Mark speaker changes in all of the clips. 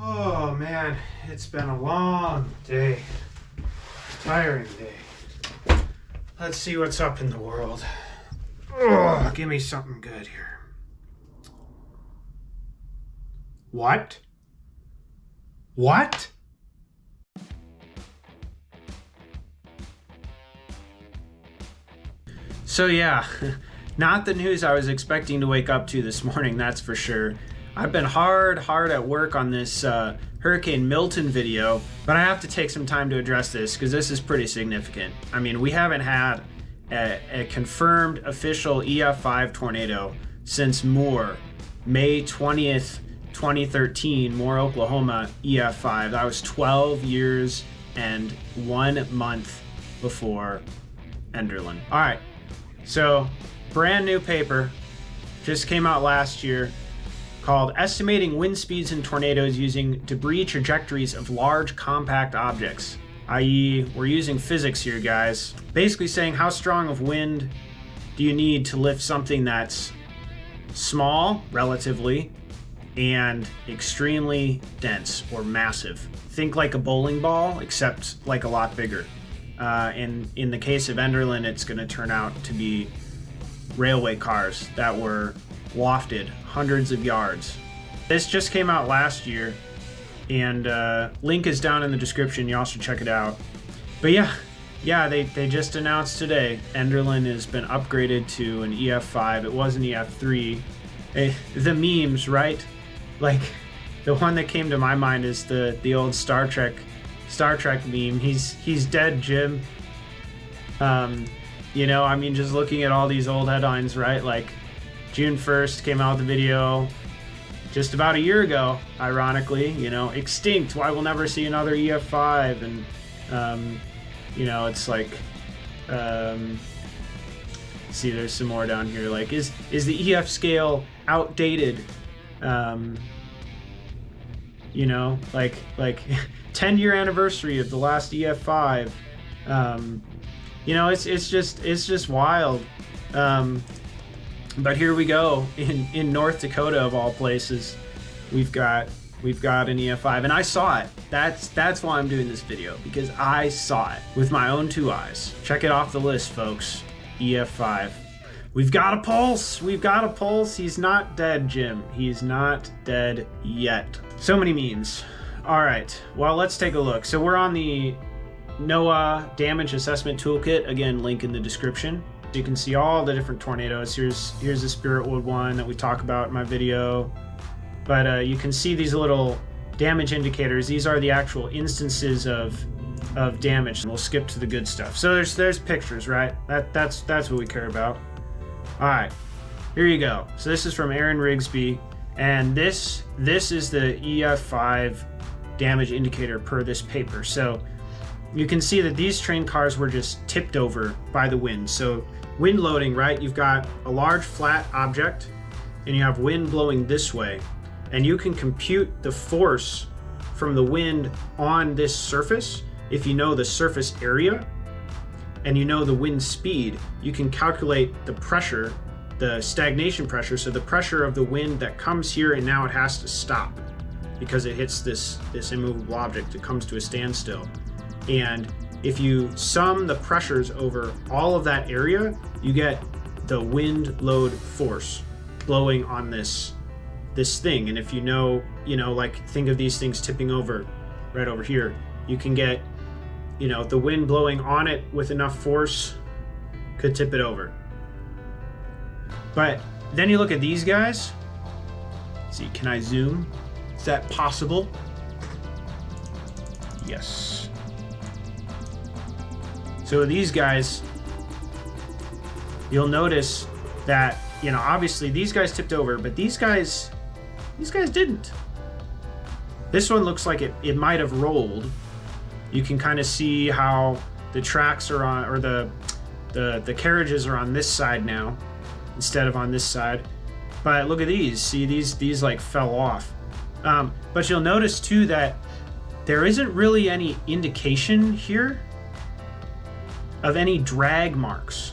Speaker 1: Oh man, it's been a long day. Tiring day. Let's see what's up in the world. Oh, give me something good here. What? What? So yeah, not the news I was expecting to wake up to this morning, that's for sure. I've been hard at work on this Hurricane Milton video, but I have to take some time to address this because this is pretty significant. I mean, we haven't had a confirmed official EF5 tornado since May 20th, 2013, Moore, Oklahoma, EF5. That was 12 years and 1 month before Enderlin. All right, so brand new paper just came out last year called Estimating Wind Speeds in Tornadoes Using Debris Trajectories of Large Compact Objects, i.e. we're using physics here, guys. Basically saying how strong of wind do you need to lift something that's small, relatively, and extremely dense or massive. Think like a bowling ball, except like a lot bigger. And in the case of Enderlin, it's gonna turn out to be railway cars that were lofted hundreds of yards. This just came out last year, and link is down in the description. You also check it out. But yeah, they just announced today Enderlin has been upgraded to an EF5. It was an EF3. The memes, right? Like the one that came to my mind is the old Star Trek meme. He's dead, Jim. You know, I mean, just looking at all these old headlines, right? Like June 1st came out the video just about a year ago, ironically, you know, extinct, why we'll never see another EF5. And, you know, it's like, see, there's some more down here. Like, is the EF scale outdated? You know, like 10-year anniversary of the last EF5. You know, it's just wild. But here we go in North Dakota, of all places. We've got an EF5, and I saw it. That's why I'm doing this video, because I saw it with my own 2 eyes. Check it off the list, folks. EF5. We've got a pulse. We've got a pulse. He's not dead, Jim. He's not dead yet. So many memes. All right. Well, let's take a look. So we're on the NOAA Damage Assessment Toolkit. Again, link in the description. You can see all the different tornadoes. Here's the Spiritwood one that we talk about in my video. But you can see these little damage indicators. These are the actual instances of damage. And we'll skip to the good stuff. So there's pictures, right? That's what we care about. All right, here you go. So this is from Aaron Rigsby, and this is the EF5 damage indicator per this paper. So you can see that these train cars were just tipped over by the wind. So wind loading, right? You've got a large flat object and you have wind blowing this way, and you can compute the force from the wind on this surface. If you know the surface area and you know the wind speed, you can calculate the pressure, the stagnation pressure. So the pressure of the wind that comes here and now it has to stop because it hits this immovable object. It comes to a standstill. And if you sum the pressures over all of that area, you get the wind load force blowing on this thing. And if you know, like think of these things tipping over right over here, you can get, the wind blowing on it with enough force could tip it over. But then you look at these guys. Let's see, can I zoom? Is that possible? Yes. So these guys, you'll notice that, obviously these guys tipped over, but these guys didn't. This one looks like it might have rolled. You can kind of see how the tracks are on, or the carriages are on this side now instead of on this side. But look at these. See, these like fell off. But you'll notice too that there isn't really any indication here of any drag marks.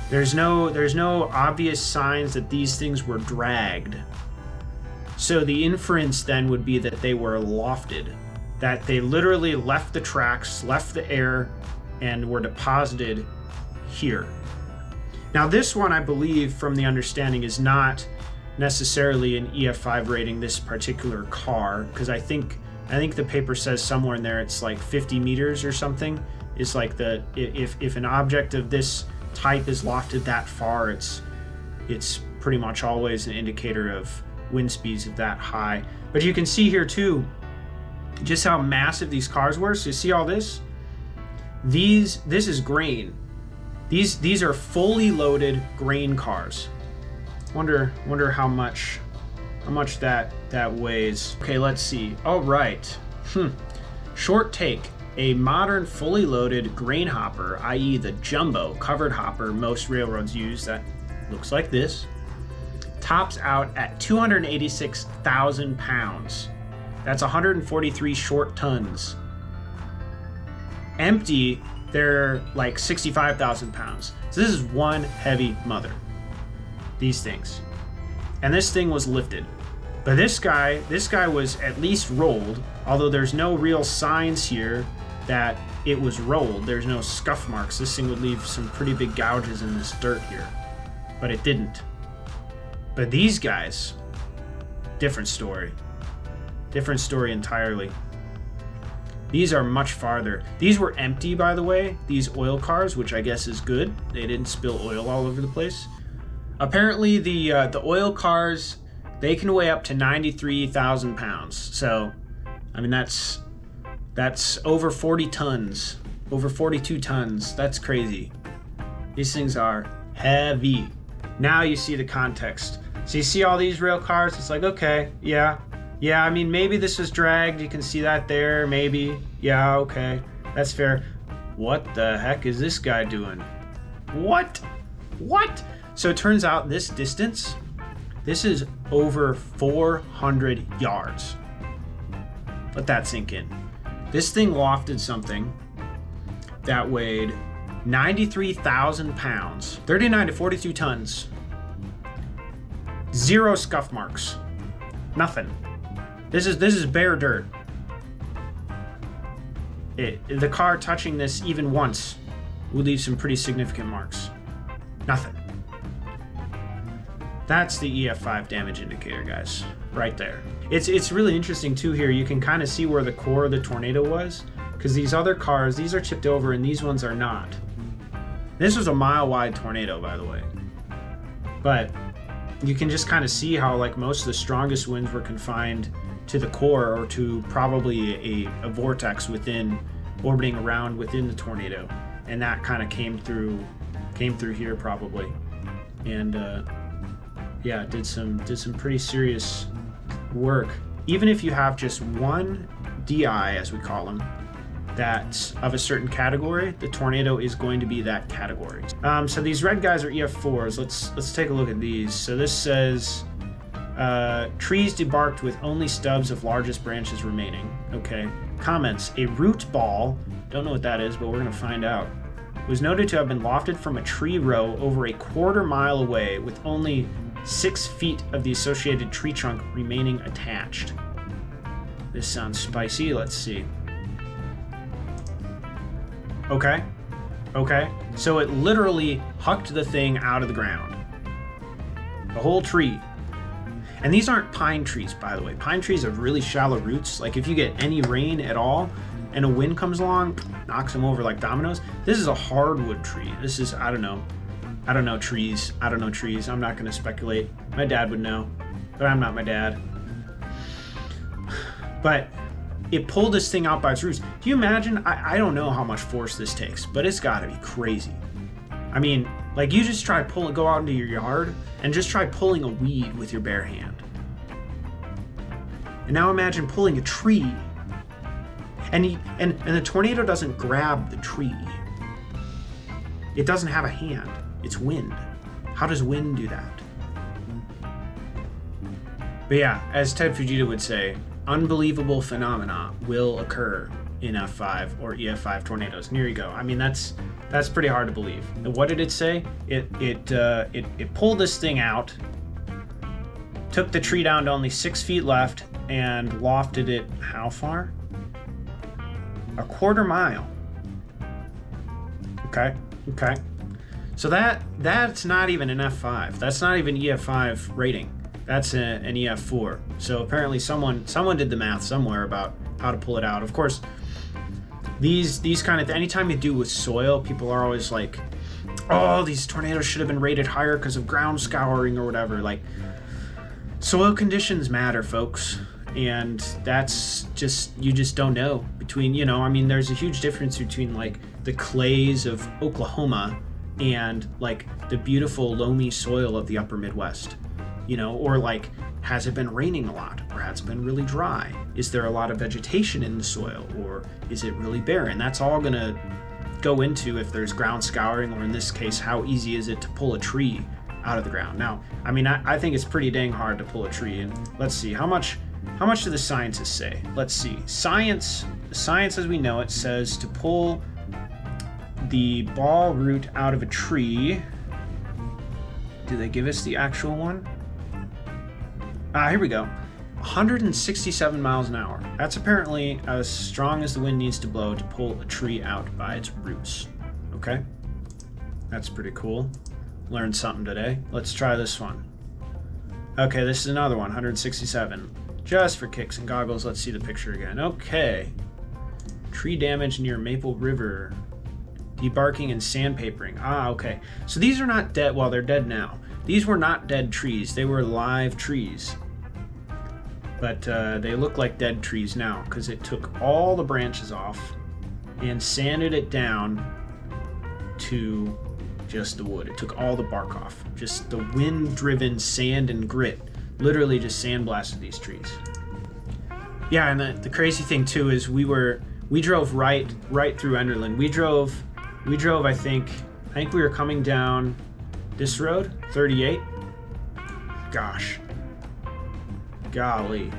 Speaker 1: There's no obvious signs that these things were dragged. So the inference then would be that they were lofted, that they literally left the tracks, left the air, and were deposited here. Now this one, I believe, from the understanding, is not necessarily an EF5 rating, this particular car, because I think the paper says somewhere in there it's like 50 meters or something. It's like if an object of this type is lofted that far, it's pretty much always an indicator of wind speeds of that high. But you can see here too just how massive these cars were. So you see all this? This is grain. These are fully loaded grain cars. Wonder how much that weighs. Okay, let's see. All right. Short take. A modern fully loaded grain hopper, i.e. the jumbo covered hopper most railroads use, that looks like this, tops out at 286,000 pounds. That's 143 short tons. Empty, they're like 65,000 pounds. So this is one heavy mother. These things. And this thing was lifted. But this guy was at least rolled, although there's no real signs here that it was rolled. There's no scuff marks. This thing would leave some pretty big gouges in this dirt here. But it didn't. But these guys, different story. Different story entirely. These are much farther. These were empty, by the way, these oil cars, which I guess is good. They didn't spill oil all over the place. Apparently the oil cars, they can weigh up to 93,000 pounds. So, I mean, that's over 40 tons, over 42 tons. That's crazy. These things are heavy. Now you see the context. So you see all these rail cars, it's like, okay, yeah, I mean, maybe this was dragged. You can see that there, maybe. Yeah, okay, that's fair. What the heck is this guy doing? What? So it turns out this distance, this is over 400 yards. Let that sink in. This thing lofted something that weighed 93,000 pounds, 39 to 42 tons, 0 scuff marks, nothing. This is bare dirt. The car touching this even once would leave some pretty significant marks. Nothing. That's the EF5 damage indicator, guys, right there. It's really interesting too here. You can kind of see where the core of the tornado was, because these other cars, these are chipped over and these ones are not. This was a mile-wide tornado, by the way. But you can just kind of see how, like, most of the strongest winds were confined to the core, or to probably a vortex orbiting around within the tornado, and that kind of came through here probably, and yeah, did some pretty serious work. Even if you have just one DI, as we call them, that's of a certain category, the tornado is going to be that category. So these red guys are EF4s. Let's take a look at these. So this says trees debarked with only stubs of largest branches remaining. Okay. Comments: a root ball, don't know what that is, but we're gonna find out, was noted to have been lofted from a tree row over a quarter mile away with only 6 feet of the associated tree trunk remaining attached. This sounds spicy. Let's see. Okay. So it literally hucked the thing out of the ground. The whole tree. And these aren't pine trees, by the way. Pine trees have really shallow roots. Like, if you get any rain at all and a wind comes along, knocks them over like dominoes. This is a hardwood tree. This is, I don't know trees. I'm not gonna speculate. My dad would know, but I'm not my dad. But it pulled this thing out by its roots. Do you imagine? I don't know how much force this takes, but it's gotta be crazy. I mean, like, you just go out into your yard and just try pulling a weed with your bare hand. And now imagine pulling a tree. And the tornado doesn't grab the tree. It doesn't have a hand. It's wind. How does wind do that? But yeah, as Ted Fujita would say, unbelievable phenomena will occur in F5 or EF5 tornadoes. And here you go. I mean, that's pretty hard to believe. And what did it say? It pulled this thing out took the tree down to only 6 feet left and lofted it how far? A quarter mile. Okay, okay. So that's not even an F5. That's not even EF5 rating. That's an EF4. So apparently someone did the math somewhere about how to pull it out. Of course, these kind of anytime you do with soil, people are always like, oh, these tornadoes should have been rated higher because of ground scouring or whatever. Like, soil conditions matter, folks. And that's just, you just don't know between, you know, I mean, there's a huge difference between like the clays of Oklahoma and like the beautiful loamy soil of the upper Midwest, you know, or like, has it been raining a lot or has it been really dry? Is there a lot of vegetation in the soil or is it really barren? That's all gonna go into if there's ground scouring, or in this case, how easy is it to pull a tree out of the ground? Now, I mean, I think it's pretty dang hard to pull a tree, and let's see, how much do the scientists say? Let's see. Science as we know it says to pull the ball root out of a tree. Do they give us the actual one? Here we go. 167 miles an hour. That's apparently as strong as the wind needs to blow to pull a tree out by its roots. Okay? That's pretty cool. Learned something today. Let's try this one. Okay, this is another one, 167. Just for kicks and goggles, let's see the picture again. Okay. Tree damage near Maple River. Debarking and sandpapering. Okay. So these are not dead, well, they're dead now. These were not dead trees, they were live trees. But they look like dead trees now because it took all the branches off and sanded it down to just the wood. It took all the bark off. Just the wind-driven sand and grit literally just sandblasted these trees. Yeah, and the crazy thing too is we drove right through Enderlin. We drove, I think we were coming down this road, 38. Gosh. Golly.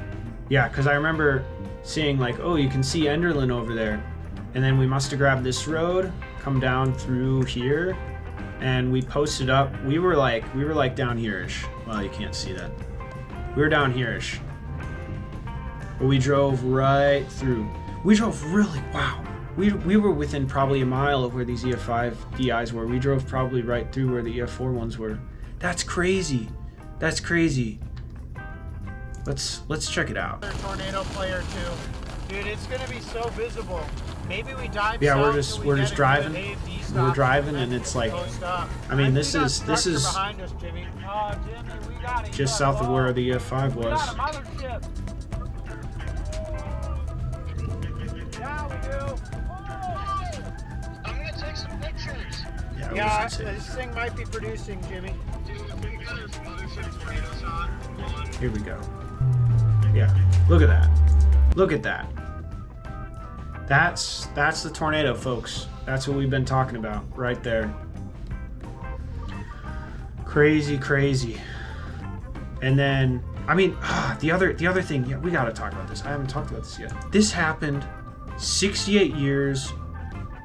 Speaker 1: Yeah, because I remember seeing like, oh, you can see Enderlin over there. And then we must have grabbed this road, come down through here, and we posted up. We were like down here-ish. Well, you can't see that. We were down here-ish. But we drove right through. We drove really, wow. We were within probably a mile of where these EF5 DIs were. We drove probably right through where the EF4 ones were. That's crazy. That's crazy. Let's check it out.
Speaker 2: Tornado player too, dude. It's gonna be so visible. Maybe we dive.
Speaker 1: Yeah, we're just driving. We're driving, and it's like, I mean, this is
Speaker 2: behind us, Jimmy. Oh, Jimmy, we got it.
Speaker 1: Just south of where the EF5 was.
Speaker 2: Yeah, we do.
Speaker 3: I'm gonna take some pictures.
Speaker 2: Yeah, this thing might be producing, Jimmy.
Speaker 1: Here we go. Yeah, look at that. Look at that. That's the tornado, folks. That's what we've been talking about right there. Crazy, crazy. And then, I mean, the other thing, yeah, we gotta talk about this. I haven't talked about this yet. This happened 68 years,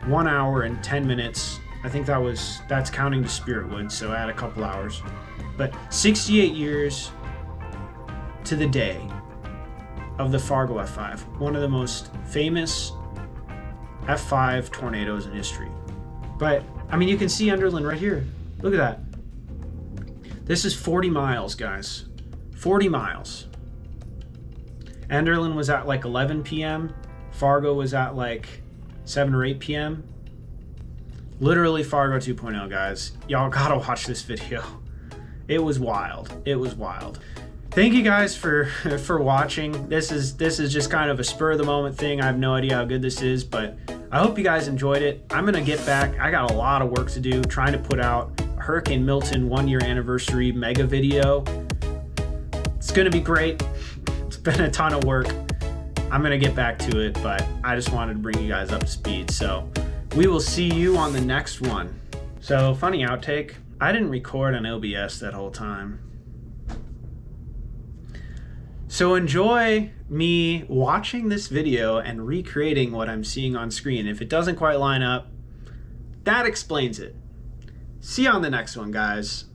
Speaker 1: 1 hour and 10 minutes. I think that's counting the Spiritwood, so add a couple hours. But 68 years to the day of the Fargo F5, one of the most famous F5 tornadoes in history. But, I mean, you can see Enderlin right here. Look at that. This is 40 miles, guys. 40 miles. Enderlin was at like 11 p.m. Fargo was at like 7 or 8 p.m. Literally Fargo 2.0, guys. Y'all gotta watch this video. It was wild. It was wild. Thank you guys for watching. This is just kind of a spur of the moment thing. I have no idea how good this is, but I hope you guys enjoyed it. I'm gonna get back. I got a lot of work to do trying to put out a Hurricane Milton 1 year anniversary mega video. It's gonna be great. It's been a ton of work. I'm gonna get back to it, but I just wanted to bring you guys up to speed. So we will see you on the next one. So funny outtake, I didn't record on OBS that whole time. So enjoy me watching this video and recreating what I'm seeing on screen. If it doesn't quite line up, that explains it. See you on the next one, guys.